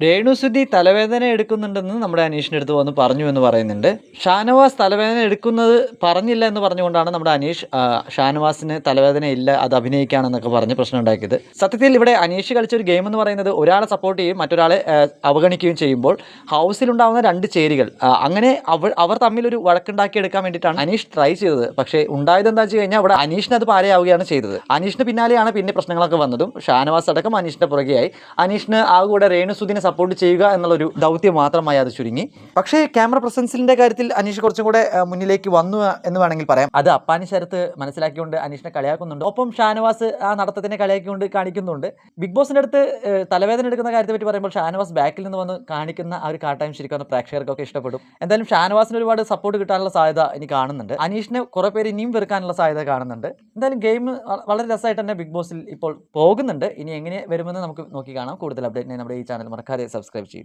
രേണുസുതി തലവേദന എടുക്കുന്നുണ്ടെന്ന് നമ്മുടെ അനീഷിൻ്റെ അടുത്ത് വന്ന് പറഞ്ഞു എന്ന് പറയുന്നുണ്ട്. ഷാനവാസ് തലവേദന എടുക്കുന്നത് പറഞ്ഞില്ല എന്ന് പറഞ്ഞുകൊണ്ടാണ് നമ്മുടെ അനീഷ് ഷാനവാസിന് തലവേദന ഇല്ല, അത് അഭിനയിക്കുകയാണെന്നൊക്കെ പറഞ്ഞ് പ്രശ്നം ഉണ്ടാക്കിയത്. സത്യത്തിൽ ഇവിടെ അനീഷ് കളിച്ചൊരു ഗെയിം എന്ന് പറയുന്നത് ഒരാളെ സപ്പോർട്ട് ചെയ്യും മറ്റൊരാളെ അവഗണിക്കുകയും ചെയ്യുമ്പോൾ ഹൗസിലുണ്ടാകുന്ന രണ്ട് ചേരികൾ അങ്ങനെ അവർ തമ്മിലൊരു വഴക്കുണ്ടാക്കിയെടുക്കാൻ വേണ്ടിയിട്ടാണ് അനീഷ് ട്രൈ ചെയ്തത്. പക്ഷേ ഉണ്ടായത് എന്താ വെച്ച് കഴിഞ്ഞാൽ അവിടെ അനീഷിന് അത് പാരയാവുകയാണ് ചെയ്തത്. അനീഷിന് പിന്നാലെയാണ് പിന്നെ പ്രശ്നങ്ങളൊക്കെ വന്നതും. ഷാനവാസ് അടക്കം അനീഷിൻ്റെ പുറകെയായി. അനീഷിന് ആ കൂടെ രേണുസുദിനെ സപ്പോർട്ട് ചെയ്യുക എന്നുള്ളൊരു ദൗത്യം മാത്രമായി അത് ചുരുങ്ങി. പക്ഷേ ക്യാമറ പ്രസൻസിൻ്റെ കാര്യത്തിൽ അനീഷ് കുറച്ചും കൂടെ മുന്നിലേക്ക് വന്നു എന്ന് വേണമെങ്കിൽ പറയാം. അത് അപ്പാനി ശരത്ത് മനസ്സിലാക്കിക്കൊണ്ട് അനീഷിനെ കളിയാക്കുന്നുണ്ട്. ഒപ്പം ഷാനവാസ് ആ നടത്തത്തിനെ കളിയാക്കിക്കൊണ്ട് കാണിക്കുന്നുണ്ട്. ബിഗ് ബോസിൻ്റെ അടുത്ത് തലവേദന എടുക്കുന്ന കാര്യത്തെ പറ്റി പറയുമ്പോൾ ഷാനവാസ് ബാക്കിൽ നിന്ന് വന്ന് കാണിക്കുന്ന ആ ഒരു കാട്ടായം ശരിക്കും പ്രേക്ഷകർക്കൊക്കെ ഇഷ്ടപ്പെടും. എന്തായാലും ഷാനവാസിന് ഒരുപാട് സപ്പോർട്ട് കിട്ടാനുള്ള സാധ്യത എനിക്ക് കാണുന്നുണ്ട്. അനീഷിനെ കുറേ പേര് ഇനിയും വെറുക്കാനുള്ള സാധ്യത കാണുന്നുണ്ട്. എന്തായാലും ഗെയിം വളരെ രസമായിട്ട് തന്നെ ബിഗ് ബോസിൽ ഇപ്പോൾ പോകുന്നുണ്ട്. ഇനി എങ്ങനെ വരുമെന്ന് നമുക്ക് നോക്കി കാണാം. കൂടുതൽ അപ്ഡേറ്റിനെ നമ്മുടെ ഈ ചാനൽ മറക്കാതെ സബ്സ്ക്രൈബ് ചെയ്യും.